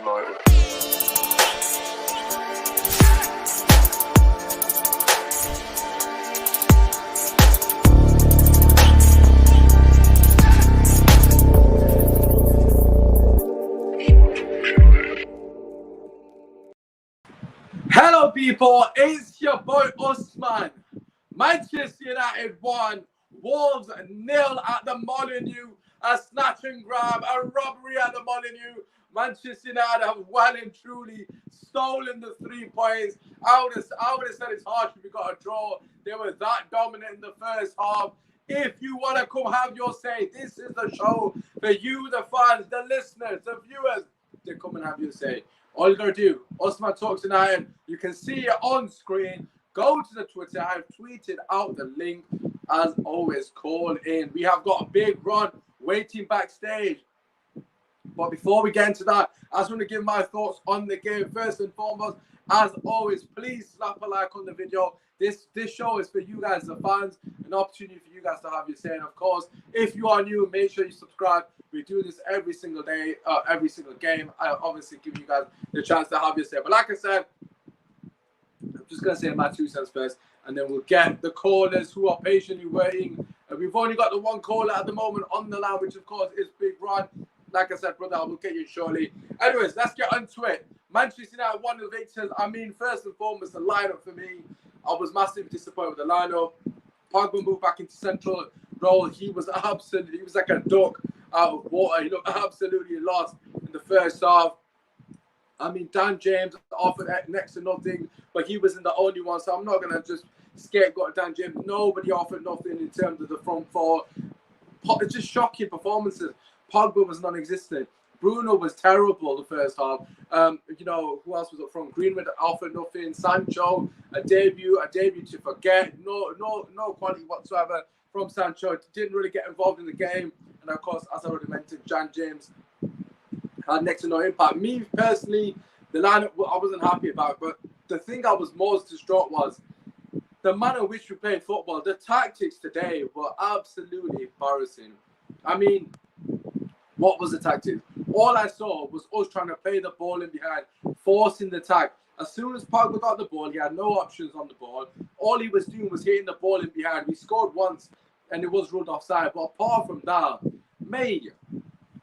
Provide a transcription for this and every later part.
United. Hello people, it's your boy Usman. Manchester United won, Wolves 0 at the Molineux, a snatch and grab, a robbery at the Molineux. Manchester United have well and truly stolen the 3 points. I would have said it's harsh if we got a draw. They were that dominant in the first half. If you want to come have your say, this is the show for you, the fans, the listeners, the viewers, to come and have your say. All you gotta do, Usman Talks United. You can see it on screen. Go to the Twitter. I've tweeted out the link. As always, call in. We have got a big run waiting backstage. But before we get into that, I just want to give my thoughts on the game. First and foremost, as always, please slap a like on the video. This show is for you guys, the fans, an opportunity for you guys to have your say. And of course, if you are new, make sure you subscribe. We do this every single day, every single game. I obviously give you guys the chance to have your say. But like I said, I'm just going to say my 2 cents first, and then we'll get the callers who are patiently waiting. We've only got the one caller at the moment on the line, which of course is Big Ron. Like I said, brother, I will get you shortly. Anyways, let's get onto it. Manchester United won the victors. I mean, first and foremost, the lineup for me, I was massively disappointed with the lineup. Pogba moved back into central role. He was like a duck out of water. He looked absolutely lost in the first half. I mean, Dan James offered next to nothing, but he wasn't the only one. So I'm not going to just scapegoat Dan James. Nobody offered nothing in terms of the front four. It's just shocking performances. Pogba was non-existent. Bruno was terrible the first half. Who else was up front? Greenwood offered nothing. Sancho, a debut to forget. No quality whatsoever from Sancho. Didn't really get involved in the game. And of course, as I already mentioned, Dan James had next to no impact. Me personally, the lineup I wasn't happy about. But the thing I was most distraught was the manner in which we played football. The tactics today were absolutely embarrassing. I mean, what was the tactic? All I saw was us trying to play the ball in behind, forcing the attack. As soon as Pogba got the ball, he had no options on the ball. All he was doing was hitting the ball in behind. We scored once, and it was ruled offside. But apart from that, mate,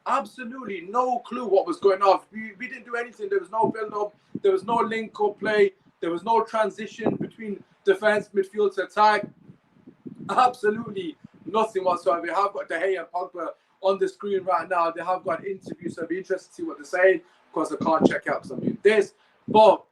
absolutely no clue what was going on. We didn't do anything. There was no build-up. There was no link-up play. There was no transition between defense, midfield to attack. Absolutely nothing whatsoever. We have got De Gea and Pogba on the screen right now. They have got interviews, so it'll be interesting to see what they're saying. Of course, I can't check out because I'm doing this. But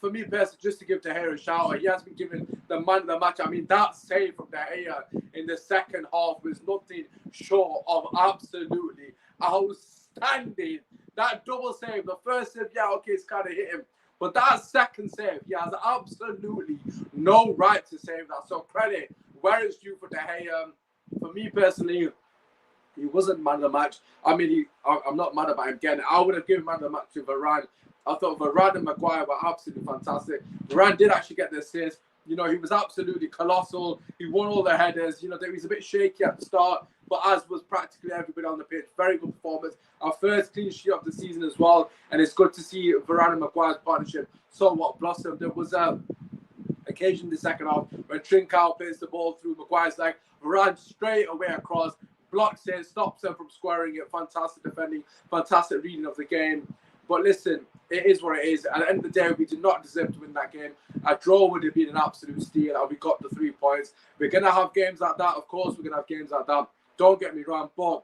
for me personally, just to give De Gea a shout out, he has been given the man of the match. I mean, that save from De Gea in the second half was nothing short of absolutely outstanding. That double save, the first save, yeah, okay, it's kind of hit him. But that second save, he has absolutely no right to save that. So credit where it's due for De Gea. For me personally, he wasn't man of the match. I mean, I'm not mad about him getting it. I would have given man of the match to Varane. I thought Varane and Maguire were absolutely fantastic. Varane did actually get the assist. He was absolutely colossal. He won all the headers. He was a bit shaky at the start, but as was practically everybody on the pitch. Very good performance. Our first clean sheet of the season as well. And it's good to see Varane and Maguire's partnership somewhat blossom. There was an occasion in the second half when Trincao plays the ball through Maguire's leg. Varane straight away across. Blocks it, stops them from squaring it. Fantastic defending, fantastic reading of the game. But listen, it is what it is. At the end of the day, we did not deserve to win that game. A draw would have been an absolute steal, and we got the 3 points. We're going to have games like that. Of course, we're going to have games like that. Don't get me wrong, but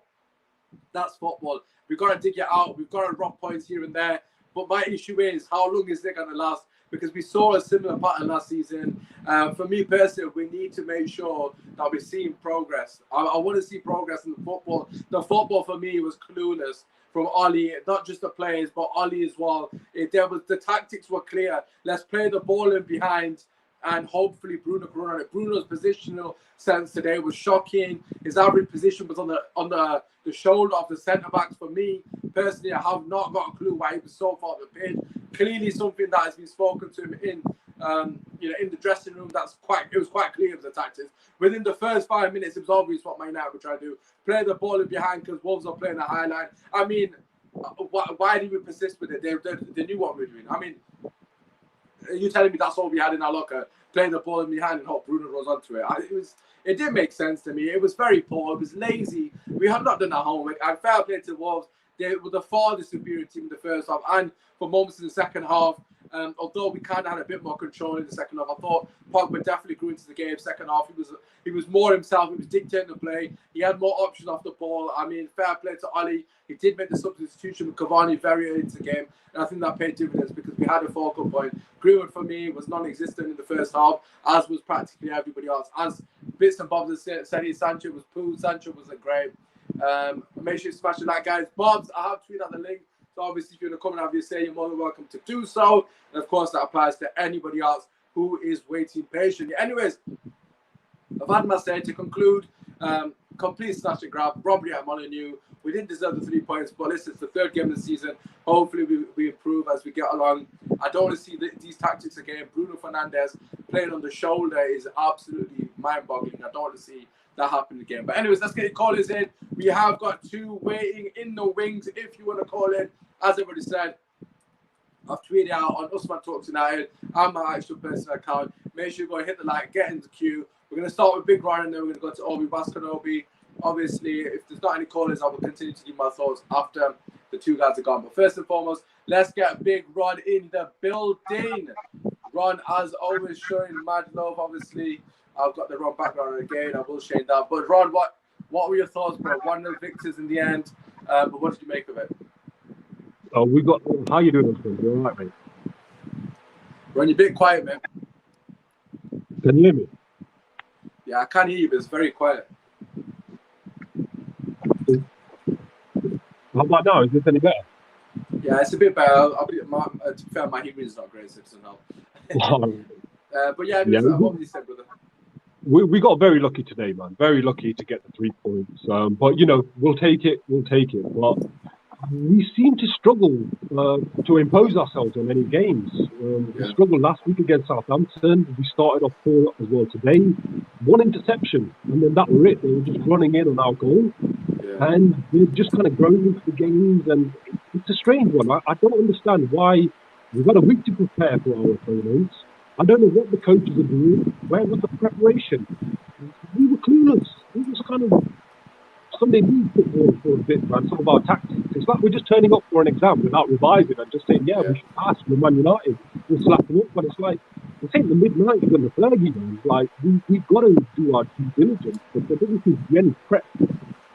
that's football. We've got to dig it out. We've got to drop points here and there. But my issue is, how long is it going to last? Because we saw a similar pattern last season. For me personally, we need to make sure that we're seeing progress. I want to see progress in the football. The football for me was clueless from Oli, not just the players, but Oli as well. The tactics were clear. Let's play the ball in behind, and hopefully Bruno can run on it. Bruno's positional sense today was shocking. His average position was on the shoulder of the centre backs. For me personally, I have not got a clue why he was so far off the pitch. Clearly, something that has been spoken to him in the dressing room. It was quite clear of the tactics. Within the first 5 minutes, it was obvious what Man United were trying to do. Play the ball in behind because Wolves are playing a high line. I mean, why did we persist with it? They knew what we were doing. I mean, are you telling me that's all we had in our locker? Playing the ball in behind and hope Bruno goes onto it. It didn't make sense to me. It was very poor. It was lazy. We had not done our homework. And fair play to Wolves. They were the far superior team in the first half and for moments in the second half. Although we kind of had a bit more control in the second half, I thought Pogba definitely grew into the game. Second half, he was more himself. He was dictating the play. He had more options off the ball. I mean, fair play to Oli. He did make the substitution with Cavani very early into the game, and I think that paid dividends because we had a focal point. Greenwood for me was non-existent in the first half, as was practically everybody else. As bits and bobs said, Sancho was poo. Sancho wasn't great. Make sure you smash the like, guys. Bobs, I have tweeted out the link. So obviously, if you want to come and have your say, you're more than welcome to do so. And of course, that applies to anybody else who is waiting patiently. Anyways, I've had my say. To conclude. Complete snatch and grab, robbery at Molineux. We didn't deserve the 3 points, but listen, it's the third game of the season. Hopefully, we improve as we get along. I don't want to see these tactics again. Bruno Fernandes playing on the shoulder is absolutely mind-boggling. I don't want to see that happen again. But anyways, let's get your callers in. We have got 2 waiting in the wings. If you want to call in, as everybody said, I've tweeted out on Usman Talks United and my actual personal account. Make sure you go and hit the like, get in the queue. We're going to start with Big Ron and then we're going to go to Obi Baskanobi. Obviously, if there's not any callers, I will continue to give my thoughts after the 2 guys are gone. But first and foremost, let's get Big Ron in the building. Ron, as always, showing mad love. Obviously, I've got the wrong background again. I will share that. But Ron, what were your thoughts, bro? 1-0 victors in the end. But what did you make of it? Oh, how you doing, Usman? You all right, mate? Ron, you're a bit quiet, man. Can you hear me? Yeah, I can hear you, but it's very quiet. How about now? Is this any better? Yeah, it's a bit better. To be fair, my hearing is not great, so it doesn't help. But yeah, what would you say, brother? We got very lucky today, man. Very lucky to get the 3 points. But, we'll take it. But we seem to struggle to impose ourselves on any games. We struggled last week against Southampton. We started off poor as well today. 1 interception, and then that was it. They were just running in on our goal. Yeah. And we're just kind of growing into the games, and it's a strange one. I don't understand why we've got a week to prepare for our opponents. I don't know what the coaches are doing. Where was the preparation? We were clueless. We was kind of Sunday league football for a bit, man. Some of our tactics. It's like we're just turning up for an exam without revising and just saying, we should pass with Man United. We'll slap them up. But it's like, it's ain't the midnight when the flaggy, man. Like, we've got to do our due diligence, but there doesn't seem to be any prep.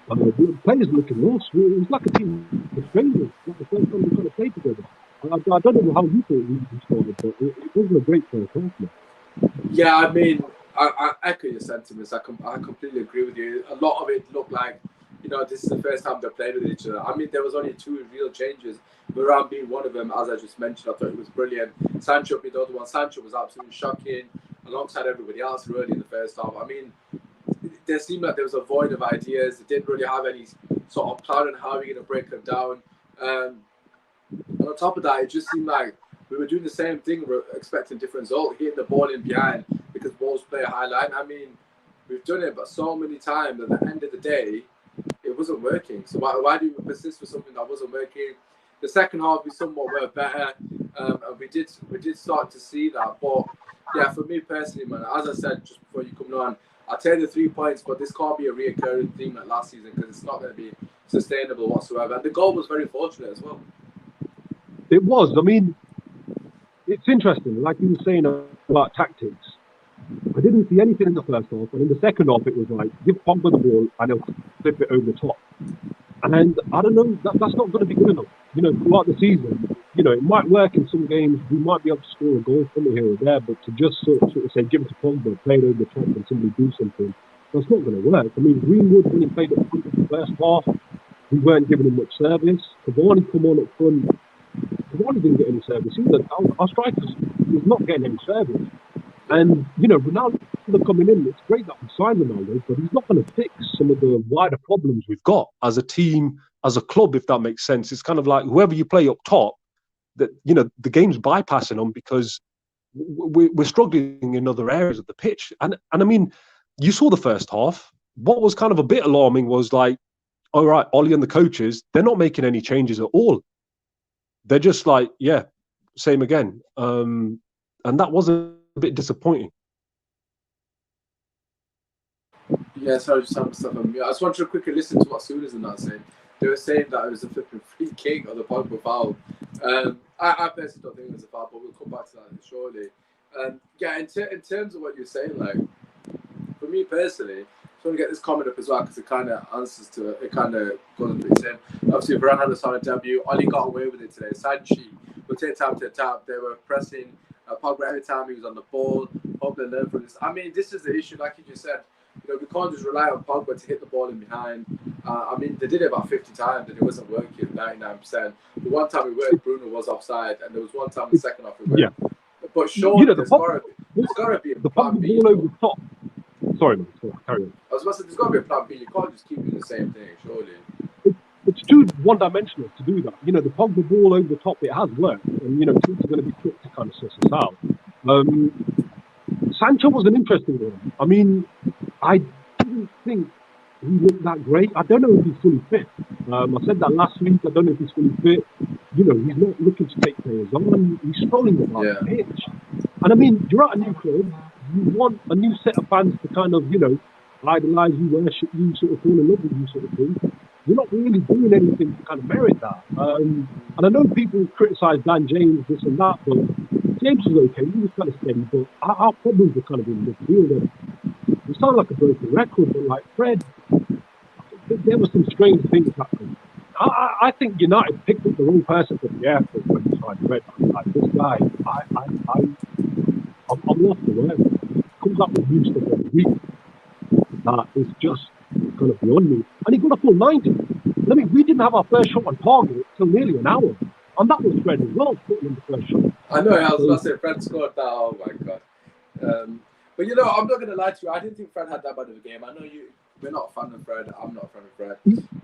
The players looking lost. It was like a team of strangers. Like the first time we kind of played together. I don't know how you thought we started, but it wasn't a great first half, man. Yeah, I mean, I echo your sentiments. I completely agree with you. A lot of it looked like, this is the first time they played with each other. I mean, there was only 2 real changes. Varane being one of them, as I just mentioned. I thought it was brilliant. Sancho being the other one. Sancho was absolutely shocking alongside everybody else really in the first half. I mean, there seemed like there was a void of ideas. They didn't really have any sort of plan on how we're going to break them down. And on top of that, it just seemed like we were doing the same thing. We're expecting different results, hitting the ball in behind because Wolves play a high line. I mean, we've done it, but so many times at the end of the day, it wasn't working. So why do we persist with something that wasn't working? The second half, we somewhat were better. And we did start to see that. But yeah, for me personally, man, as I said just before you come on, I'll take the 3 points, but this can't be a reoccurring theme like last season because it's not going to be sustainable whatsoever. And the goal was very fortunate as well. It was. I mean, it's interesting. Like you were saying about tactics, I didn't see anything in the first half, and in the second half, it was like give Pogba the ball and he'll flip it over the top. And I don't know, that's not going to be good enough. Throughout the season, it might work in some games. We might be able to score a goal from it here or there, but to just sort of say give it to Pogba, play it over the top, and somebody do something, that's not going to work. I mean, Greenwood, when he played up front in the first half, we weren't giving him much service. Cavani come on up front. Cavani didn't get any service either. Our strikers was not getting any service. And, Ronaldo coming in, it's great that we signed Ronaldo, but he's not going to fix some of the wider problems we've got as a team, as a club, if that makes sense. It's kind of like whoever you play up top, that the game's bypassing them because we're struggling in other areas of the pitch. And I mean, you saw the first half. What was kind of a bit alarming was like all right, Ollie and the coaches, they're not making any changes at all. They're just like, yeah, same again. And that was a bit disappointing. Yeah, sorry, just having stuff on mute. I just wanted to quickly listen to what Sooners and that saying. They were saying that it was a flipping free kick or the Pogba foul. I personally don't think it was a foul, but we'll come back to that shortly. Yeah, in terms of what you're saying, like, for me personally, I just want to get this comment up as well because it kind of answers to it. It kind of goes into the same. Obviously, Varane had a solid debut. Ollie got away with it today. Sanchi would take time to tap. They were pressing Pogba every time he was on the ball. Hope they learn from this. I mean, this is the issue, like you just said. You know, we can't just rely on Pogba to hit the ball in behind. I mean, they did it about 50 times and it wasn't working 99%. The one time it worked, Bruno was offside, and there was one time the second half it worked. Yeah. But surely there's got to be a plan B. Ball over the top. Sorry, man. Carry on. I was about to say, there's got to be a plan B. You can't just keep doing the same thing, surely. It's too one-dimensional to do that. You know, the Pogba ball over the top, it has worked. And, you know, teams are going to be quick to kind of suss us out. Sancho was an interesting one. I mean, I didn't think he looked that great. I don't know if he's fully fit. I said that last week. I don't know if he's fully fit. You know, he's not looking to take players on. He's strolling about the pitch. And I mean, you're at a new club. You want a new set of fans to kind of, you know, idolize you, worship you, sort of fall in love with you, sort of thing. You're not really doing anything to kind of merit that. And I know people criticize Dan James, this and that, but James was okay. He was kind of steady, but our problems were kind of in midfield. It sounded like a broken record, but like Fred, there were some strange things happening. I think United picked up the wrong person for the airport when he signed Fred. Like this guy, I'm lost for words. He comes up with new stuff every week. That is just kind of beyond me. And he got a full 90. I mean, we didn't have our first shot on target till nearly an hour. And that was Fred as well, putting in the first shot. I know, I was about to say Fred scored that. Oh my God. But you know, I'm not going to lie to you. I didn't think Fred had that bad of a game. I know we're not a fan of Fred. I'm not a fan of Fred.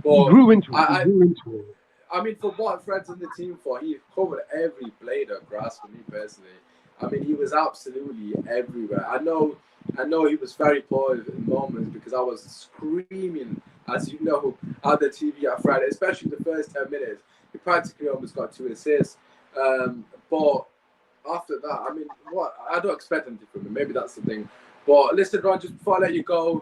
But he grew into it. I mean, for what Fred's in the team for, he covered every blade of grass for me personally. I mean, he was absolutely everywhere. I know he was very poor in moments because I was screaming, as you know, at the TV at Fred, especially the first 10 minutes. He practically almost got 2 assists. But after that, I mean, what? I don't expect anything from him. Maybe that's the thing. But listen, Ron, just before I let you go,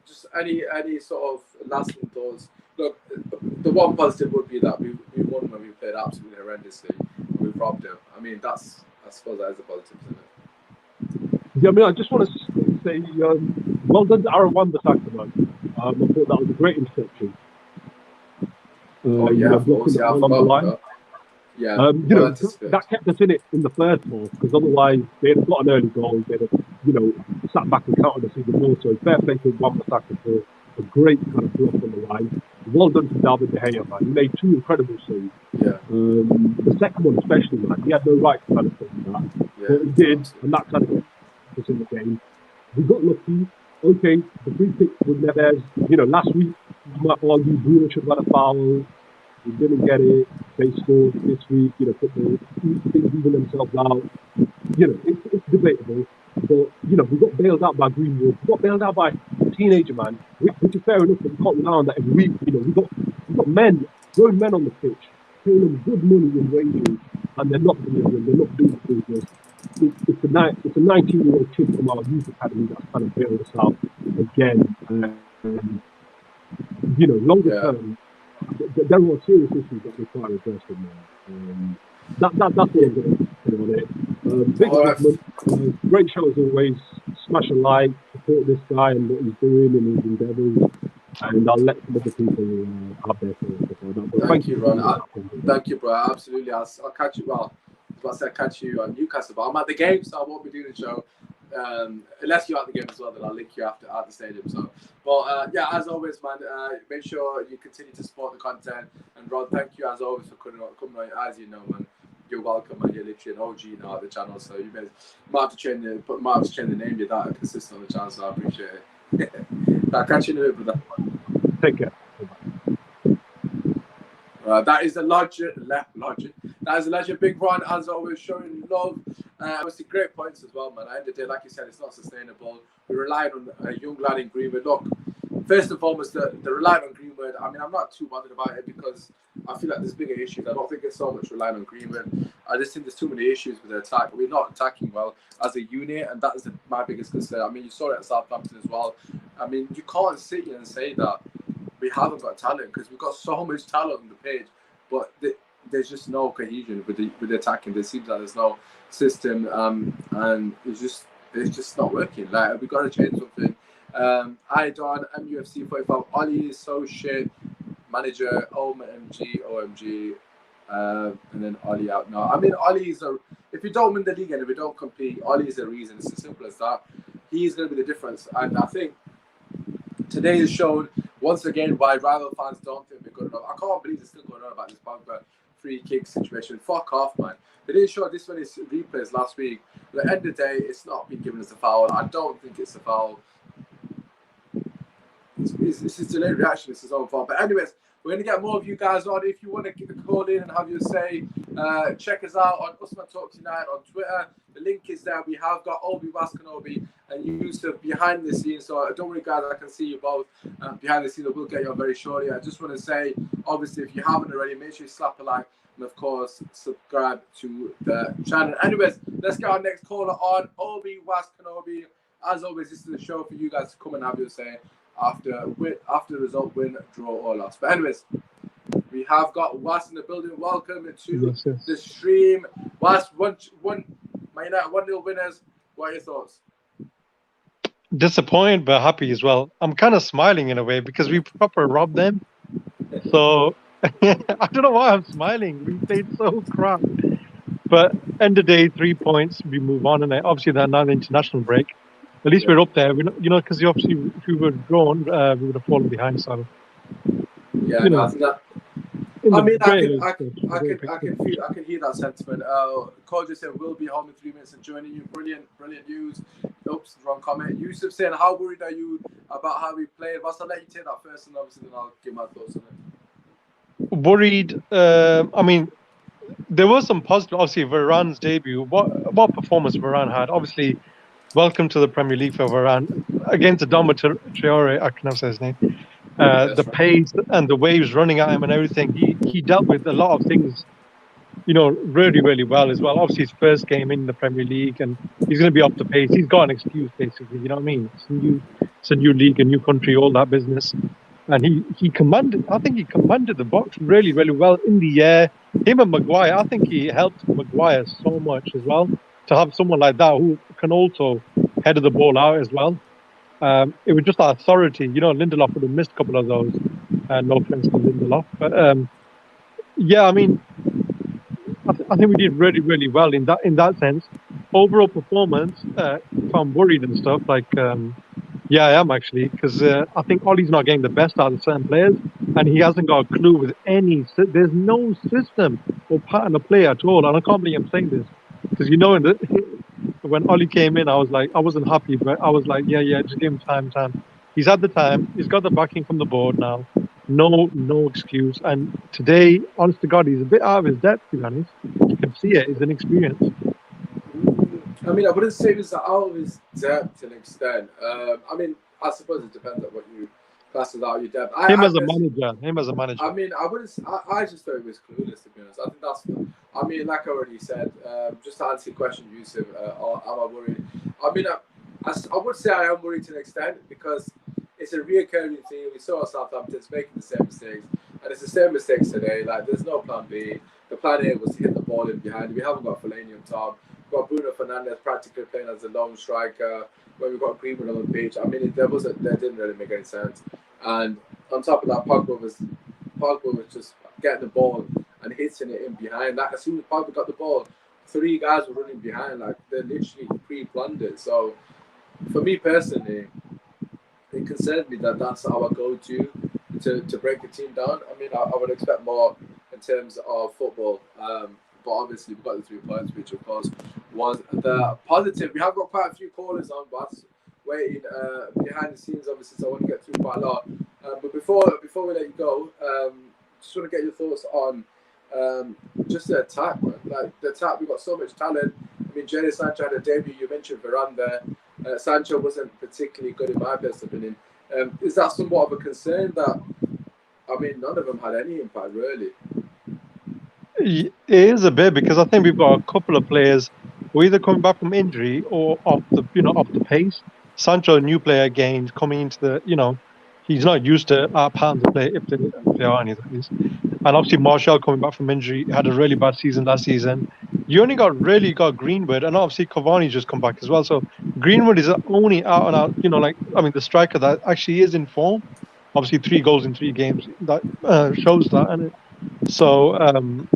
just any sort of lasting thoughts. Look, the one positive would be that we won when we played absolutely horrendously. We robbed him. I mean, I suppose that is a positive, isn't it? Yeah, I mean, I just want to say, well done to Aaron Wan-Bissaka, man. I thought that was a great interception. Blocking the ball on the line. Yeah, you know, that kept us in it in the first half, because otherwise they'd have got an early goal. They'd have, you know, sat back and counted us even more. So fair play to Wan-Bissaka for a great kind of block on the line. Well done to David De Gea, man. He made 2 incredible saves. Yeah. The second one especially, man. He had no right to kind of take that. Yeah, but he did, and that kind of was in the game. We got lucky. Okay, the free kick with Neves. You know, last week you might argue Bruno should have had a foul. We didn't get it. They scored this week. You know, things even themselves out. You know, it's debatable. But you know, we got bailed out by Greenwood. We got bailed out by a teenager, man. Which is fair enough. But we can't rely on that every week. You know, we got men, grown men on the pitch, paying them good money in wages, and they're not delivering. They're not doing the business. It's a 19-year-old kid from our youth academy that's kind of bailed us out again. You know, longer term, there are serious issues that require addressing now. That's what I'm going to put on it. Great show as always. Smash a like, support this guy and what he's doing and his endeavours. And I'll let some other people have their thoughts. Thank you, Ron. Thank you, bro. Absolutely. I'll catch you. Well, I said catch you on Newcastle, but I'm at the game, so I won't be doing the show. Unless you're at the game as well, then I'll link you after at the stadium. So, but yeah, as always, man, make sure you continue to support the content. And Rod, thank you as always for coming on. As you know, man, you're welcome, man. You're literally an OG now at the channel, so you might have to change the name. You're that consistent on the channel, so I appreciate it. I'll catch you in a bit, brother. Take care. That is the legend. That is the legend. Big Ron, as always, showing love. Obviously, great points as well, man. At the end of the day, like you said, it's not sustainable. We relied on a young lad in Greenwood. Look, first and foremost, the relying on Greenwood. I mean, I'm not too bothered about it because I feel like there's bigger issues. I don't think it's so much relying on Greenwood. I just think there's too many issues with the attack. We're not attacking well as a unit, and that is my biggest concern. I mean, you saw it at Southampton as well. I mean, you can't sit here and say that we haven't got talent because we've got so much talent on the page, but there's just no cohesion with the attacking. There seems like there's no system, and it's just not working. Like, we got to change something. Idon, MUFC 45, Ollie is so shit. Manager, OMG, and then Ollie out now. I mean, Ollie is if we don't win the league and if we don't compete, Ollie is the reason. It's as simple as that. He's going to be the difference. And I think today has shown once again why rival fans don't think we're good enough. I can't believe they're still going on about this Pogba free kick situation. Fuck off, man. They didn't show this one is replays last week. But at the end of the day, it's not been given as a foul. I don't think it's a foul. It's his delayed reaction. It's his own fault. But anyways, we're going to get more of you guys on. If you want to call in and have your say, check us out on Usman Talks United on Twitter. The link is there. We have got Obi Waskanobi and Yusuf behind the scenes. So don't worry, guys. I can see you both behind the scenes. We'll get you on very shortly. I just want to say, obviously, if you haven't already, make sure you slap a like. And of course, subscribe to the channel. Anyways, let's get our next caller on. Obi Waskanobi. As always, this is the show for you guys to come and have your say after the result, win, draw, or loss. But anyways, we have got Was in the building. Welcome to the stream. Was, Man United 1-0 winners. What are your thoughts? Disappointed but happy as well. I'm kind of smiling in a way because we proper robbed them. So I don't know why I'm smiling. We played so crap. But end of the day, 3 points. We move on, and obviously they're now the international break. At least we're up there, because obviously if we were drawn, we would have fallen behind. So yeah, I think that. I mean, I can hear that sentiment. Cole just said we'll be home in 3 minutes and joining you. Brilliant news. Oops, wrong comment. Yusuf saying, how worried are you about how we played? I'll let you take that first, and obviously then I'll give my thoughts on it. Worried. I mean, there was some positive. Obviously, Varane's debut. What performance Varane had? Obviously. Welcome to the Premier League for Varane against Adama Traore. I can never say his name. The pace and the way he was running at him and everything. He dealt with a lot of things, really, really well as well. Obviously, his first game in the Premier League, and he's going to be off the pace. He's got an excuse, basically. You know what I mean? It's a new league, a new country, all that business. And he commanded. I think he commanded the box really, really well in the air. Him and Maguire. I think he helped Maguire so much as well. To have someone like that who can also head the ball out as well. It was just that authority. Lindelof would have missed a couple of those. No offense to Lindelof. But yeah, I mean, I think we did really, really well in that sense. Overall performance, if I'm worried and stuff, yeah, I am actually, because I think Ollie's not getting the best out of certain players, and he hasn't got a clue with any. There's no system or pattern of play at all, and I can't believe I'm saying this. Because when Ollie came in, I wasn't happy, but I was like, yeah, just give him time. He's had the time. He's got the backing from the board now. No excuse. And today, honest to God, he's a bit out of his depth, to be honest. You can see it. It's an experience. I mean, I wouldn't say he's out of his depth to an extent. I mean, I suppose it depends on what you class as out of your depth. Him as a manager. I mean, I just thought he was clueless, to be honest. I think that's. I mean, like I already said, just to answer your question, Yusuf, am I worried? I mean, I would say I am worried to an extent because it's a reoccurring thing. We saw Southampton's making the same mistakes, and it's the same mistakes today. Like, there's no plan B. The plan A was to hit the ball in behind. We haven't got Fellaini on top. We've got Bruno Fernandes practically playing as a lone striker. When we've got Greenwood on the pitch, I mean, that didn't really make any sense. And on top of that, Pogba was just getting the ball and hitting it in behind. Like, as soon as Pogba got the ball, 3 guys were running behind. Like, they literally pre-planned it. So, for me personally, it concerns me that that's our go-to to break the team down. I mean, I would expect more in terms of football. But obviously, we've got the 3 points, which of course was the positive. We have got quite a few callers on, but waiting behind the scenes, obviously, so I want to get through quite a lot. But before we let you go, just want to get your thoughts on just the attack, man. Like, the attack, we've got so much talent. I mean, Jadon Sancho had a debut. You mentioned Varane there. Sancho wasn't particularly good in my personal opinion. Is that somewhat of a concern that, I mean, none of them had any impact really? It is a bit because I think we've got a couple of players who are either coming back from injury or off the pace. Sancho, a new player again, coming into he's not used to our patterns of play if they are any that is. And obviously Martial coming back from injury had a really bad season last season. You only got Greenwood, and obviously Cavani's just come back as well. So Greenwood is the only out and out, the striker that actually is in form. Obviously 3 goals in 3 games that shows that, and so.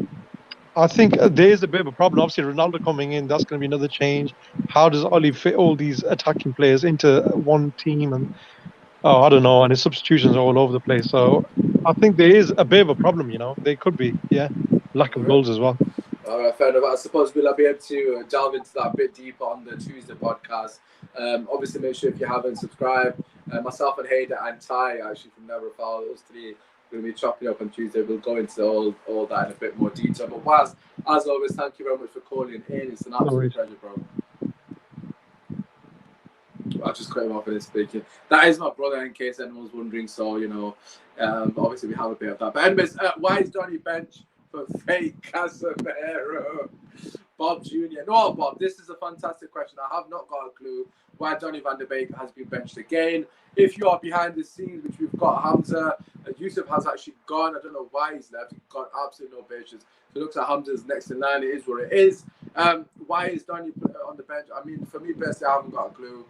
I think there is a bit of a problem. Obviously, Ronaldo coming in, that's going to be another change. How does Oli fit all these attacking players into one team? And I don't know. And his substitutions are all over the place. So I think there is a bit of a problem. There could be, lack of goals as well. All right, fair enough. I suppose we'll be able to delve into that a bit deeper on the Tuesday podcast. Obviously, make sure if you haven't subscribed, myself and Hayder and Ty, actually from Never Foul, us three, we're going to be chopping up on Tuesday. We'll go into all that in a bit more detail. But Waz, as always, thank you very much for calling in. It's an absolute pleasure, bro. I'll just cut him off in his speaking. That is my brother, in case anyone's wondering. So, obviously we have a bit of that. But anyways, why is Donny bench for fake Casemiro? Bob Jr. No, Bob, this is a fantastic question. I have not got a clue why Donny van de Beek has been benched again. If you are behind the scenes, which we've got Hamza, Yusuf has actually gone. I don't know why he's left. He's got absolutely no patience. So it looks like Hamza's next in line. It is what it is. Why is Donny put on the bench? I mean, for me personally, I haven't got a clue.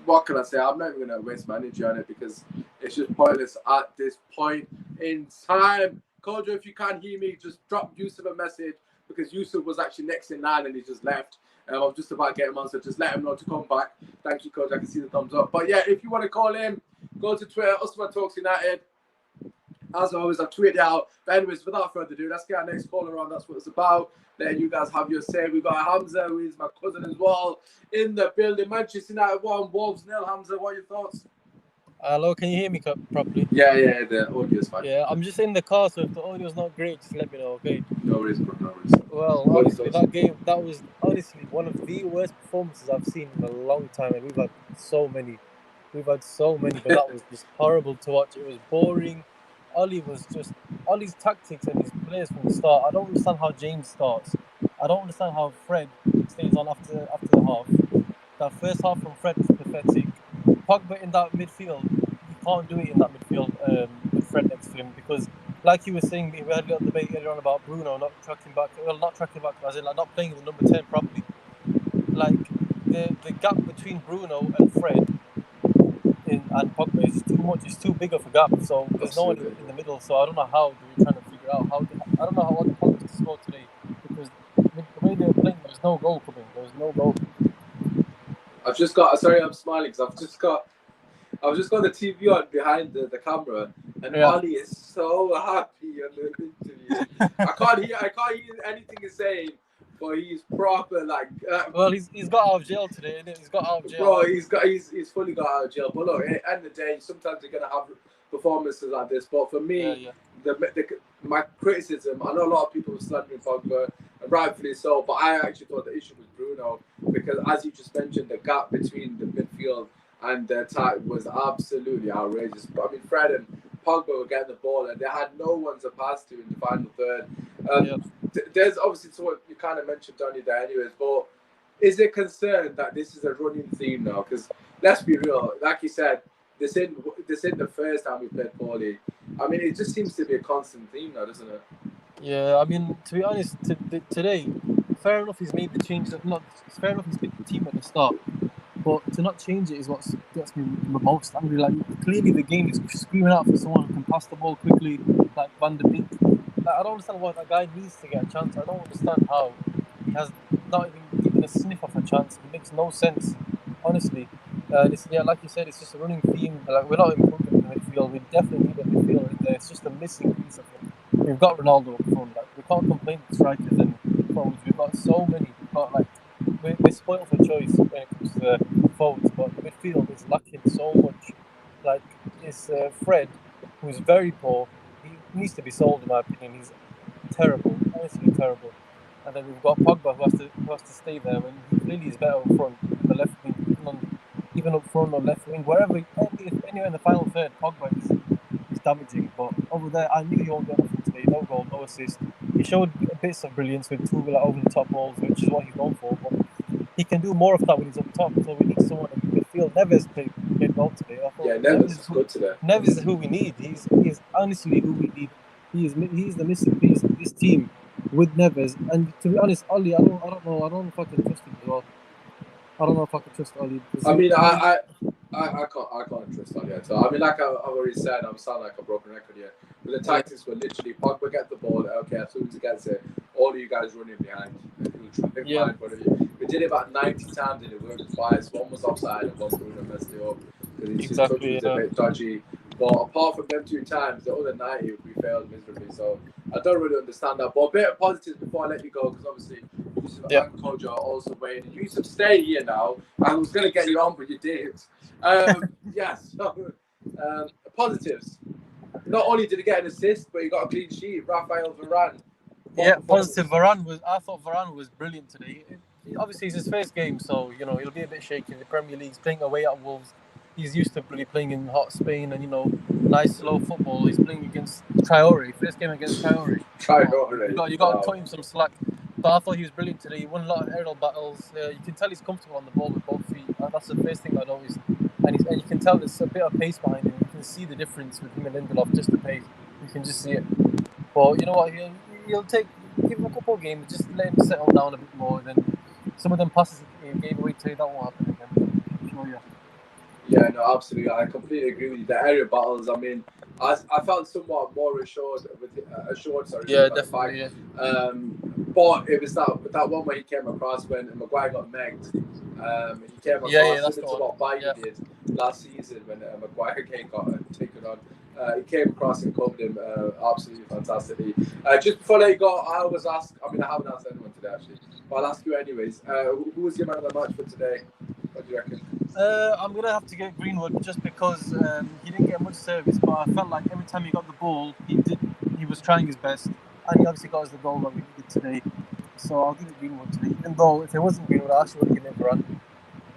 What can I say? I'm not even going to waste my energy on it because it's just pointless at this point in time. Kojo, if you can't hear me, just drop Yusuf a message because Yusuf was actually next in line and he just left. I was just about to get him on, so just let him know to come back. Thank you, Coach. I can see the thumbs up. But yeah, if you want to call in, go to Twitter, Usman Talks United. As always, I've tweeted out. But anyways, without further ado, let's get our next caller on. That's what it's about. Letting you guys have your say. We've got Hamza, who is my cousin as well, in the building. Manchester United 1, Wolves 0. Hamza, what are your thoughts? Hello, can you hear me properly? Yeah, the audio is fine. Yeah, I'm just in the car, so if the audio's not great, just let me know, okay? No worries, bro, no worries. Well, honestly, that game, that was honestly one of the worst performances I've seen in a long time, and we've had so many, but that was just horrible to watch. It was boring. Ollie's tactics and his players from the start. I don't understand how James starts. I don't understand how Fred stays on after the half. That first half from Fred was pathetic. Pogba in that midfield, you can't do it in that midfield with Fred next to him because, like you were saying, we had a little debate earlier on about Bruno not tracking back, as in like not playing with the number 10 properly. Like the gap between Bruno and Fred and Pogba is too much. It's too big of a gap. So there's no one in the middle. So I don't know how they're trying to figure out I don't know how other Pogba to score today because the way they were playing, there's no goal coming. There's no goal. I've just got. Sorry, I'm smiling because I've just got the TV on behind the camera, and Ollie is so happy on the interview. I can't hear anything he's saying, but he's proper like. Well, he's got out of jail today, innit? He's got out of jail. Bro, he's fully got out of jail. But look, at the end of the day, sometimes you're gonna have performances like this. But for me, my criticism, I know a lot of people were slandering Pogba, and rightfully so. But I actually thought the issue was Bruno because, as you just mentioned, the gap between the midfield and the attack was absolutely outrageous. I mean, Fred and Pogba were getting the ball and they had no one to pass to in the final third. There's obviously what you kind of mentioned, Donny, there anyways, but is it concerned that this is a running theme now? Because let's be real, like you said, this isn't the first time we played poorly. I mean, it just seems to be a constant theme now, doesn't it? Yeah, I mean, to be honest, today, fair enough he's made the change. It's fair enough he's picked the team at the start. But to not change it is what gets me the most angry. Like, clearly the game is screaming out for someone who can pass the ball quickly, like Van de Beek. Like, I don't understand why that guy needs to get a chance. I don't understand how he has not even given a sniff of a chance. It makes no sense, honestly. Like you said, it's just a running theme. Like, we're not improving in the midfield. We definitely need a midfielder in there. It's just a missing piece of it. We've got Ronaldo up front. Like, we can't complain with strikers and forwards. We've got so many. We're spoiled for choice when it comes to forwards, but the midfield is lacking so much. Like, it's Fred, who's very poor. He needs to be sold, in my opinion. He's terrible, honestly terrible. And then we've got Pogba, who has to stay there when he clearly is better up front, the left wing. even up front or left wing, wherever, anywhere in the final third, Pogba is damaging. But over there, I knew he won't get nothing today. No goal, no assist. He showed bits of brilliance with two over the top balls, which is what he's known for. But he can do more of that when he's up top. So we need someone in midfield. Neves played well today. I thought Neves is good today. Neves is who we need. He's honestly who we need. He's the missing piece of this team with Neves. And to be honest, Oli, I don't know. I don't know if I can trust him as well. I don't know if I can trust Oli. I mean, I can't trust Oli at all. I mean, like I've already said, I'm sounding like a broken record here. But the tactics were literally Pogba get the ball. Okay, as soon as he gets it, all of you guys running behind. We did it about 90 times and it worked twice. One was offside and one Bruno messed it up because his touch was a bit dodgy. But apart from them 2 times, the other 90 we failed miserably. So I don't really understand that. But a bit of positives before I let you go, because obviously Yusuf and Kojo are also waiting. Yusuf, stay here now. I was going to get you on, but you did. Positives. Not only did he get an assist, but he got a clean sheet. Rafael Varane. Positive. I thought Varane was brilliant today. Obviously, it's his first game, so he'll be a bit shaky in the Premier League. He's playing away at Wolves. He's used to really playing in hot Spain and nice slow football. He's playing against Traore. First game against Traore. You got to cut him some slack. But I thought he was brilliant today. He won a lot of aerial battles. You can tell he's comfortable on the ball with both feet. That's the first thing I noticed. And you can tell there's a bit of pace behind him. You can see the difference with him and Lindelof, just the pace. You can just see it. But you know what? He'll give him a couple of games, just let him settle down a bit more. Then some of them passes he gave away today, that won't happen again. I'm sure you. Yeah, no, absolutely. I completely agree with you. The area battles, I mean, I felt somewhat more assured. Yeah, definitely. Yeah. But it was that one where he came across when Maguire got megged. He came across similar to what Bayern did last season when Maguire got taken on. He came across and covered him absolutely fantastically. Just before I let you go, I always ask, I mean, I haven't asked anyone today actually, but I'll ask you anyways. Who was your man of the match for today? What do you reckon? I'm going to have to get Greenwood just because he didn't get much service, but I felt like every time he got the ball, he was trying his best, and he obviously got us the goal that we needed today. So I'll give it Greenwood today, even though if it wasn't Greenwood, I actually would have given it Varane.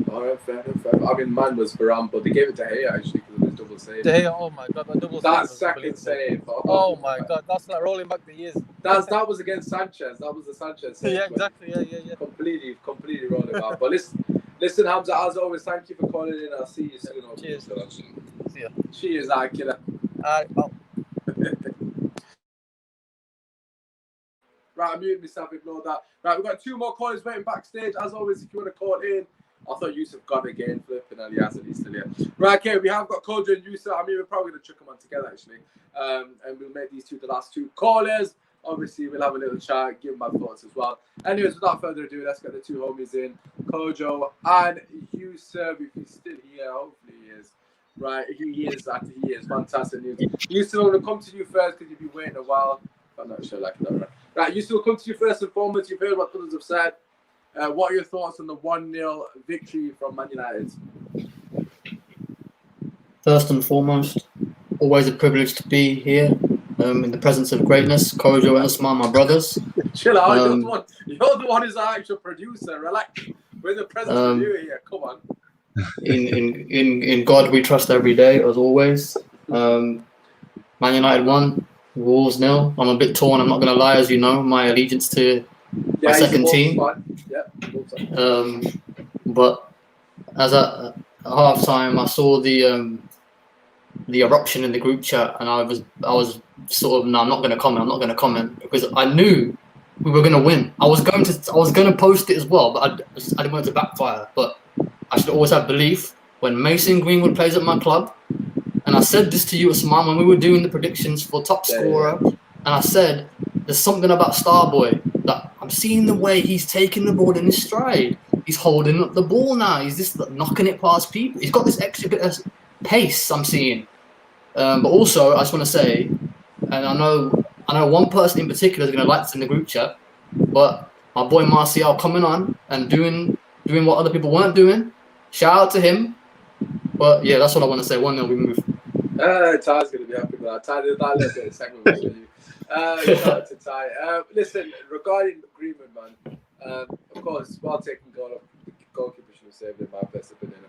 Alright, fair. I mean, mine was Varane, but they gave it to Gea actually because of his double save. De Gea, oh my god, that double save. That second save. Oh my god, that's like rolling back the years. That was against Sanchez. That was the Sanchez save. Yeah, exactly. Yeah. Completely rolling back. But listen, Hamza, as always, thank you for calling in. I'll see you soon. Cheers. See ya. Cheers, killer. Alright, pal. Right, I muted myself, ignore that. Right, we've got 2 more callers waiting backstage. As always, if you want to call in, I thought Yusuf got again, flipping and he's still here. Right, okay, we have got Kojo and Yusuf. I mean, we're probably going to chuck them on together, actually. And we'll make these 2 the last 2 callers. Obviously, we'll have a little chat, give my thoughts as well. Anyways, without further ado, let's get the 2 homies in. Kojo and Yusuf, if he's still here, hopefully he is. Right, he is. Fantastic news. Yusuf, I'm going to come to you first because you've been waiting a while. I'm not sure like that. Right, Yusuf, will come to you first and foremost. You've heard what others have said. What are your thoughts on the 1-0 victory from Man United? First and foremost, always a privilege to be here in the presence of greatness. Kojo and Usman, my brothers. Chill out, you're the one who's our actual producer. Relax. We're in the presence of you here. Come on. In God we trust every day, as always. Man United won, Wolves 0. I'm a bit torn, I'm not going to lie, as you know, my allegiance to my second team. But as at half time, I saw the eruption in the group chat, and I was sort of, no, I'm not going to comment because I knew we were going to win. I was going to post it as well, but I didn't want it to backfire. But I should always have belief when Mason Greenwood plays at my club. And I said this to you, Usman, when we were doing the predictions for top scorer, and I said there's something about Starboy that I'm seeing the way he's taking the ball in his stride. He's holding up the ball now. He's just knocking it past people. He's got this extra bit of pace I'm seeing. But also, I just want to say, and I know one person in particular is going to like this in the group chat, but my boy Martial coming on and doing what other people weren't doing. Shout out to him. But yeah, that's what I want to say. 1-0, we move. Ty's going to be happy with that. Ty, that little bit of segment was for you. Shout out to Ty. Listen, regarding Greenwood, man, of course, well taken goalkeeper should have deserved in my best opinion.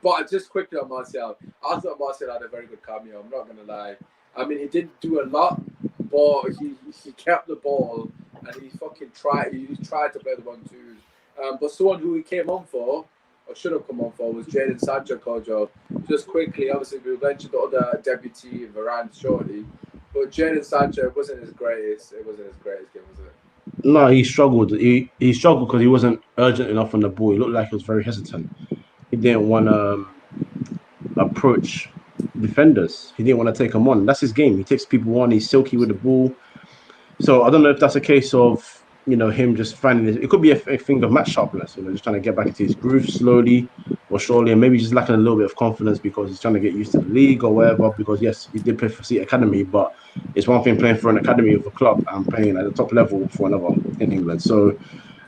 But just quickly on Martial, I thought Martial had a very good cameo. I'm not gonna lie. I mean, he didn't do a lot, but he kept the ball and he fucking tried. He tried to play the 1-2s. But someone who he came on for, or should have come on for, was Jadon Sancho. Kojo. Just quickly, obviously we mentioned the other deputy Varane shortly, but Jadon Sancho wasn't his greatest. It wasn't his greatest game, was it? No, he struggled. He struggled because he wasn't urgent enough on the ball. He looked like he was very hesitant. He didn't want to approach defenders. He didn't want to take them on. That's his game. He takes people on. He's silky with the ball. So I don't know if that's a case of, you know, him just finding it. It could be a thing of match sharpness, you know, just trying to get back into his groove slowly or surely, and maybe just lacking a little bit of confidence because he's trying to get used to the league or whatever. Because yes, he did play for City Academy, but it's one thing playing for an academy of a club and playing at the top level for another in England. So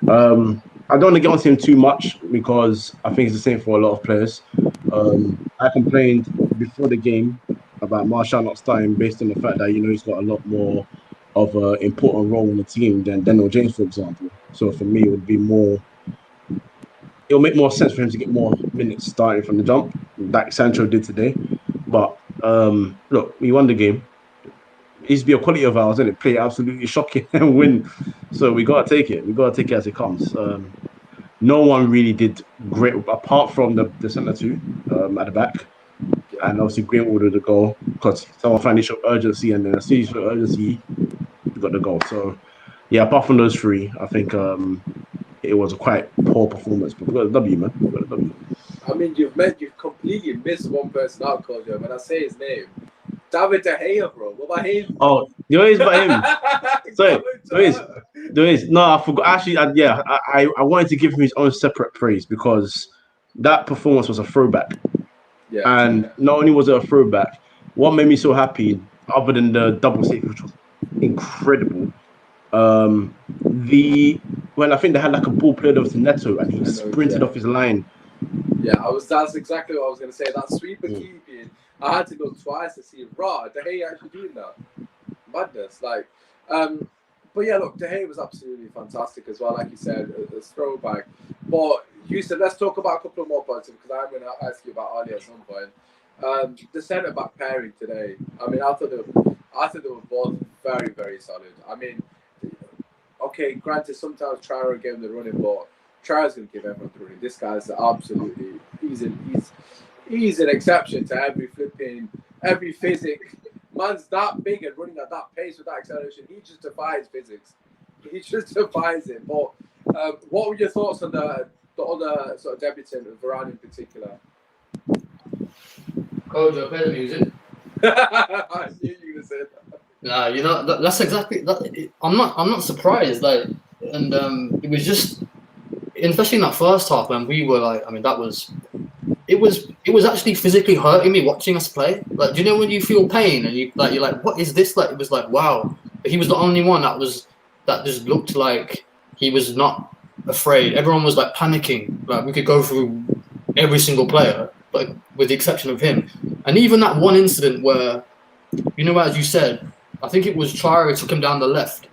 I don't want to get onto him too much because I think it's the same for a lot of players. I complained before the game about Martial not starting based on the fact that, you know, he's got a lot more of an important role in the team than Daniel James, for example. So for me, it'll make more sense for him to get more minutes starting from the jump, like Sancho did today. But look, we won the game. It used to be a quality of ours, and it play absolutely shocking and win. So we gotta take it. We gotta take it as it comes. No one really did great apart from the centre two at the back, and obviously Greenwood with the goal because someone finally showed urgency, and then as soon as you showed urgency, you got the goal. So yeah, apart from those three, I think it was a quite poor performance. But we got a W, man. We got a W. I mean, you've completely missed one person out, Kojo. When I say his name, David De Gea, bro. What about him? Oh, there is about him. Sorry, there is. No, I forgot. Actually, I wanted to give him his own separate praise because that performance was a throwback. Yeah. And not only was it a throwback, what made me so happy, other than the double save, which was incredible, when I think they had like a ball played off to Neto and he sprinted off his line. Yeah, that's exactly what I was going to say. That sweeper keeping, I had to go twice to see raw. De Gea actually doing that. Madness. Like, but yeah, look, De Gea was absolutely fantastic as well. Like you said, a throwback. But Houston, let's talk about a couple of more points because I'm going to ask you about Ali at some point. The centre back pairing today. I mean, I thought they were both very, very solid. I mean, okay, granted, sometimes Traore gave him the running, but Traore's going to give everyone the running. This guy's absolutely, he's an exception to every physics. Man's that big and running at that pace with that acceleration. He just defies physics. He just defies it. But what were your thoughts on the other sort of debutant, Varane in particular? Kojo, play the music. I knew you were going to say that. Nah, you know that's exactly that. I'm not surprised. Like, and it was just, especially in that first half when we were like, I mean, it was actually physically hurting me watching us play. Like, do you know when you feel pain and you're like, what is this? Like, it was like, wow. But he was the only one that just looked like he was not afraid. Everyone was like panicking. Like, we could go through every single player, but with the exception of him. And even that one incident where, you know, as you said, I think it was Traore took him down the left.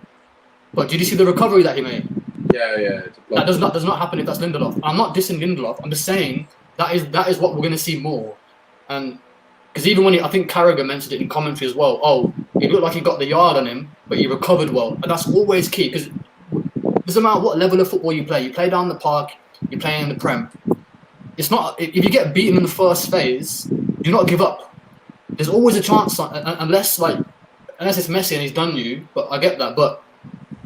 But did you see the recovery that he made? Yeah. That does not happen if that's Lindelof. I'm not dissing Lindelof. I'm just saying that is what we're going to see more. And because even when I think Carragher mentioned it in commentary as well. Oh, it looked like he got the yard on him, but he recovered well. And that's always key because it doesn't matter what level of football you play. You play down the park, you play in the Prem. It's not, if you get beaten in the first phase, do not give up. There's always a chance, unless it's Messi and he's done you. But I get that. But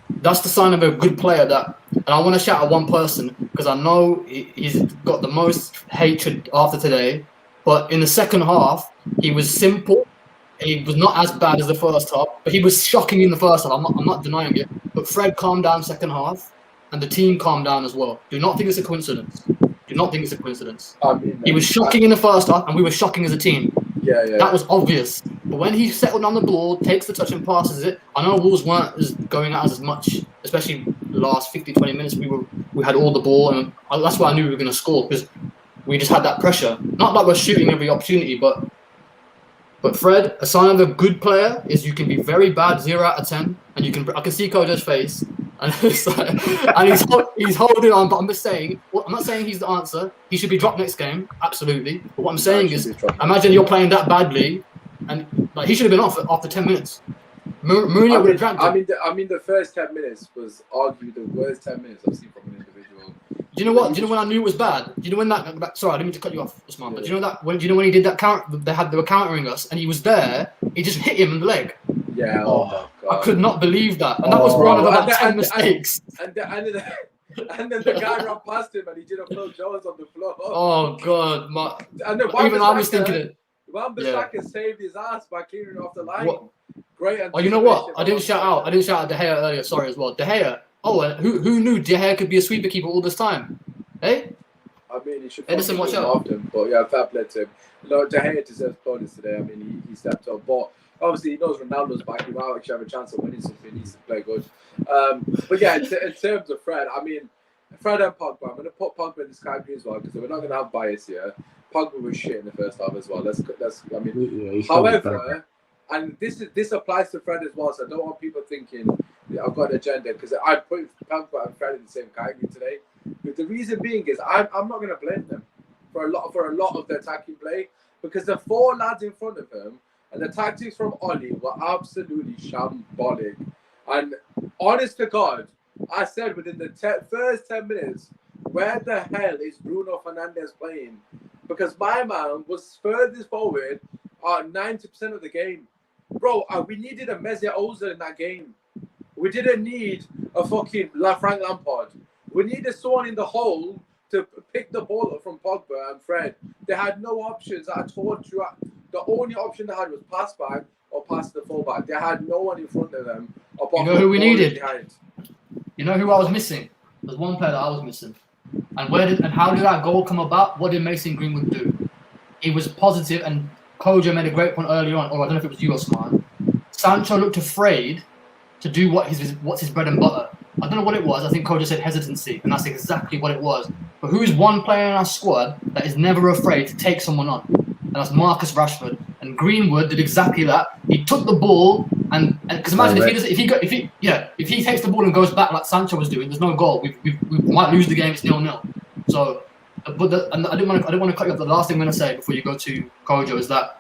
that's the sign of a good player. And I want to shout at one person because I know he's got the most hatred after today. But in the second half, he was simple. He was not as bad as the first half, but he was shocking in the first half. I'm not denying it. But Fred calmed down second half, and the team calmed down as well. Do not think it's a coincidence. Do not think it's a coincidence. I mean, he was shocking in the first half, and we were shocking as a team. Yeah. That was obvious. But when he settled on the ball, takes the touch and passes it, I know Wolves weren't going out as much, especially the last 50, 20 minutes. We had all the ball, and that's why I knew we were going to score because we just had that pressure. Not like we're shooting every opportunity, but But Fred, a sign of a good player is you can be very bad 0 out of 10, and I can see Kojo's face, and it's like, and he's holding on. But I'm just saying, I'm not saying he's the answer. He should be dropped next game, absolutely. But what I'm saying is, imagine you're playing that badly, and like he should have been off after 10 minutes. Mourinho would have dragged him. I mean, the first 10 minutes was arguably the worst 10 minutes I've seen from an individual. Do you know what? Do you know when I knew it was bad? Do you know when that? Sorry, I didn't mean to cut you off, Usman. But do you know that? Do you know when he did that counter? They were countering us, and he was there. He just hit him in the leg. Yeah. Oh my God. I could not believe that, and that was one of about 10 mistakes. And then the guy ran past him, and he did a Phil Jones on the floor. Oh God, and then even I was thinking it. Wan-Bissaka saved his ass by clearing off the line. Great. Oh, you know what? I didn't shout out De Gea earlier. Sorry as well. De Gea. Oh, and who knew De Gea could be a sweeper keeper all this time? Hey? I mean, he should Edison, watch out. Often, but yeah, fair play to him. No, De Gea deserves bonus today. I mean, he stepped up. But obviously, he knows Ronaldo's back. He might actually have a chance of winning something. He needs to play good. But yeah, in terms of Fred, I mean, Fred and Pogba. I'm going to put Pogba in this category as well because we're not going to have bias here. Pogba was shit in the first half as well. I mean, however, and this applies to Fred as well. So I don't want people thinking I've got an agenda because I put Pogba and Fred in the same category today. But the reason being is I'm not going to blame them for a lot of the attacking play because the 4 lads in front of him and the tactics from Oli were absolutely shambolic. And honest to God, I said within the first 10 minutes, where the hell is Bruno Fernandes playing? Because my man was furthest forward 90% of the game. Bro, we needed a Mesut Ozil in that game. We didn't need a fucking Frank Lampard. We needed someone in the hole to pick the ball up from Pogba and Fred. They had no options. I told you, the only option they had was pass back or pass the fullback. They had no one in front of them. You know who we needed? Behind. You know who I was missing? There's one player that I was missing. And how did that goal come about? What did Mason Greenwood do? He was positive, and Kojo made a great point earlier on, or I don't know if it was you, Osman. Sancho looked afraid to do what's his bread and butter. I don't know what it was. I think Kojo said hesitancy, and that's exactly what it was. But who's one player in our squad that is never afraid to take someone on? And that's Marcus Rashford. And Greenwood did exactly that. He took the ball, and because imagine if he takes the ball and goes back like Sancho was doing, there's no goal. We might lose the game. It's 0-0. So, I didn't want to cut you off. The last thing I'm going to say before you go to Kojo is that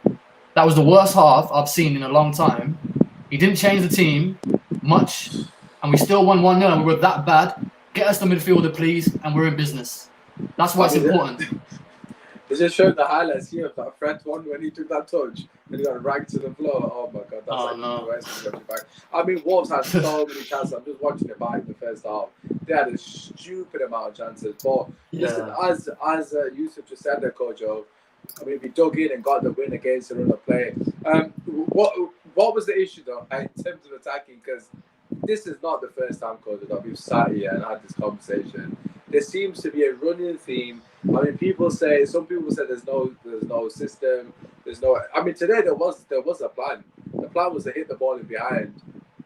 was the worst half I've seen in a long time. He didn't change the team much, and we still won 1-0. And we were that bad. Get us the midfielder, please, and we're in business. That's why it's important. They just showed the highlights here of that Fred one when he took that touch and he got ragged to the floor. Oh my God, that's the worst. I mean, Wolves had so many chances. I'm just watching it back in the first half. They had a stupid amount of chances. But listen, as Yusuf just said there, Kojo, I mean, we dug in and got the win against the run of play. What was the issue though in terms of attacking? Because this is not the first time, Kojo, that we've sat here and had this conversation. There seems to be a running theme. I mean, some people say there's no system. I mean, today there was a plan. The plan was to hit the ball in behind,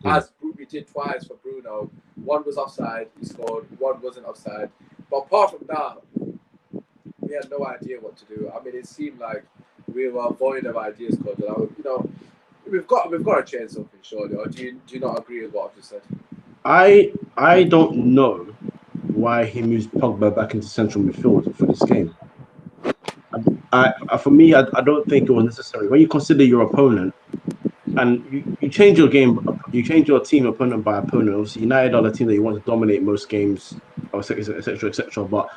as we did twice for Bruno. One was offside, he scored. One wasn't offside. But apart from that, we had no idea what to do. I mean, it seemed like we were void of ideas, Coach. You know, we've got to change something, surely. Or do you not agree with what I've just said? I don't know why he moves Pogba back into central midfield for this game. For me, I don't think it was necessary. When you consider your opponent, and you change your game, you change your team opponent by opponent. Obviously, United are the team that you want to dominate most games, etc., etc. But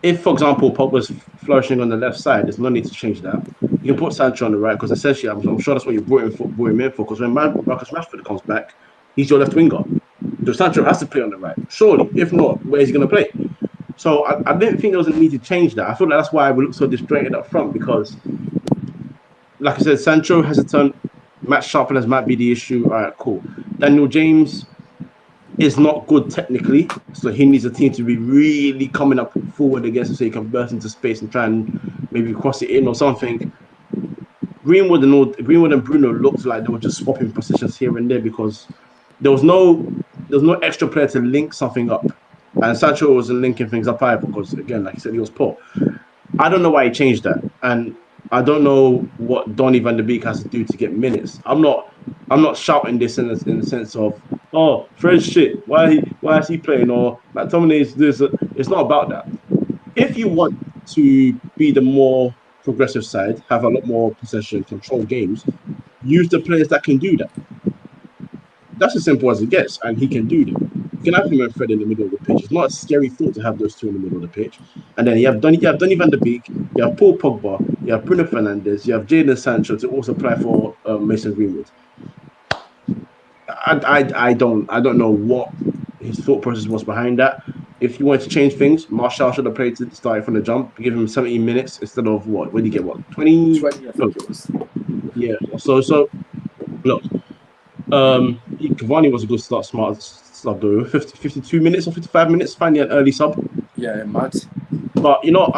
if, for example, Pogba's flourishing on the left side, there's no need to change that. You can put Sancho on the right because essentially, I'm sure that's what you brought him in for. Because when Marcus Rashford comes back, he's your left winger. So Sancho has to play on the right. Surely, if not, where is he going to play? So I didn't think there was a need to change that. I feel like that's why we look so disjointed up front because, like I said, Sancho hesitant, Matt sharpness might be the issue. All right, cool. Daniel James is not good technically, so he needs a team to be really coming up forward against him so he can burst into space and try and maybe cross it in or something. Greenwood and Bruno looked like they were just swapping positions here and there because there was no extra player to link something up. And Sancho wasn't linking things up either because, again, like I said, he was poor. I don't know why he changed that. And I don't know what Donny van der Beek has to do to get minutes. I'm not shouting this in the sense of, oh, Fred's shit. Why is he playing? Or McTominay is this. It's not about that. If you want to be the more progressive side, have a lot more possession, control games, use the players that can do that. That's as simple as it gets, and he can do that. You can have him and Fred in the middle of the pitch. It's not a scary thought to have those two in the middle of the pitch. And then you have Donny van der Beek, you have Paul Pogba, you have Bruno Fernandes, you have Jadon Sancho to also apply for Mason Greenwood. I don't know what his thought process was behind that. If you wanted to change things, Martial should have played to start from the jump, give him 17 minutes instead of what? When did you get what? 20? 20, I think it was. Yeah. So look, Cavani was a good start, smart sub though. 52 minutes or 55 minutes, finally an early sub. Yeah, mad. But you know,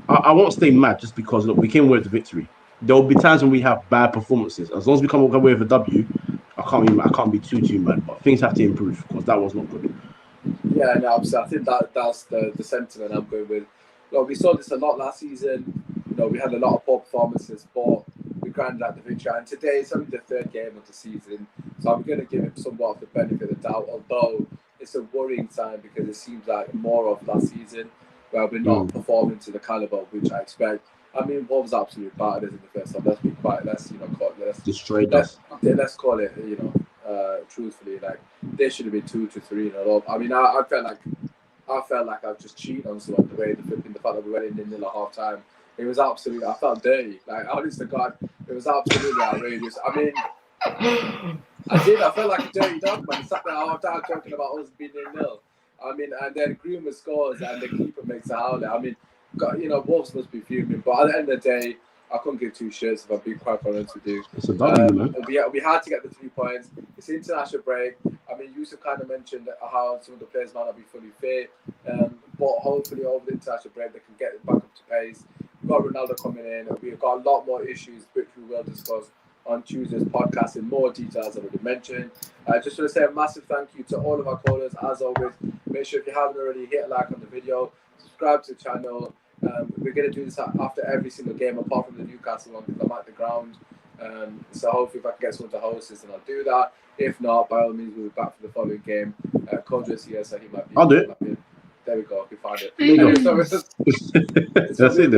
I won't stay mad just because look, we came away with the victory. There will be times when we have bad performances. As long as we come away with a W, I can't be too mad. But things have to improve because that was not good. Yeah, no, absolutely. I think that's the sentiment I'm going with. Look, we saw this a lot last season. You know, we had a lot of poor performances, but we grinded out the victory. And today it's only the third game of the season, so I'm going to give him somewhat of the benefit of the doubt. Although it's a worrying sign because it seems like more of last season where we're not performing to the caliber which I expect. I mean, Wolves absolutely battered us in the first half. Let's be quiet. Let's Destroyed us. Let's call it. Truthfully, like they should have been 2 to 3 in a row. I mean, I felt like I was just cheating on someone the way the fact that we went in at half time. It was absolutely. I felt dirty. Like honest to God, it was absolutely outrageous. I mean, I felt like a dirty dog man. Sat there half time talking about us being 0-0. I mean, and then Greenwood scores and the keeper makes a howler. I mean, God, you know, Wolves must be fuming. But at the end of the day, I couldn't give two shirts if I'm being quite honest with you. It's a W, man. We had to get the 3 points. It's international break. I mean, Yusuf kind of mentioned how some of the players might not be fully fit. But hopefully over the international break, they can get back up to pace. We've got Ronaldo coming in. We've got a lot more issues, which we will discuss on Tuesday's podcast in more details I've already mentioned. I just want to say a massive thank you to all of our callers. As always, make sure if you haven't already, hit a like on the video, subscribe to the channel. We're going to do this after every single game, apart from the Newcastle one, because I'm at the ground. So hopefully if I can get someone to host this, then I'll do that. If not, by all means, we'll be back for the following game. Kojo's here, so he might be. I'll do it. There we go. We found it. That's it.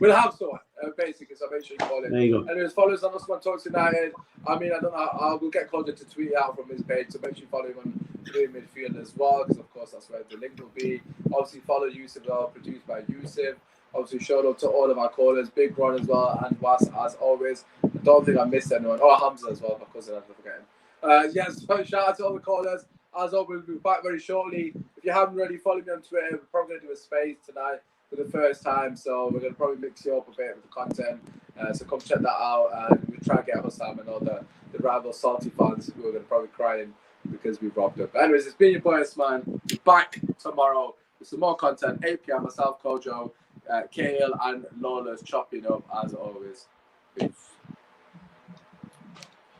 We'll have someone, basically, so make sure you call it. There you go. Anyways, follow us on Usman Talks United. I mean, I don't know. We'll get Kojo to tweet out from his page, so make sure you follow him on Blue Midfield as well, because of course that's where the link will be. Obviously, follow Yusuf as well, produced by Yusuf. Obviously, shout out to all of our callers, Big Ron as well, and Was as always. I don't think I missed anyone. Oh, Hamza as well, my cousin, I'm forgetting. Yes, shout out to all the callers. As always, we'll be back very shortly. If you haven't already followed me on Twitter, we're probably going to do a space tonight for the first time, so we're going to probably mix you up a bit with the content. So come check that out, and we'll try and get Hussam and all the rival salty fans who are going to probably crying because we robbed up. But anyways, it's been your boy man. We're back tomorrow with some more content. 8 p.m. Myself, Kojo, Kale, and Lawless chopping up as always. Peace.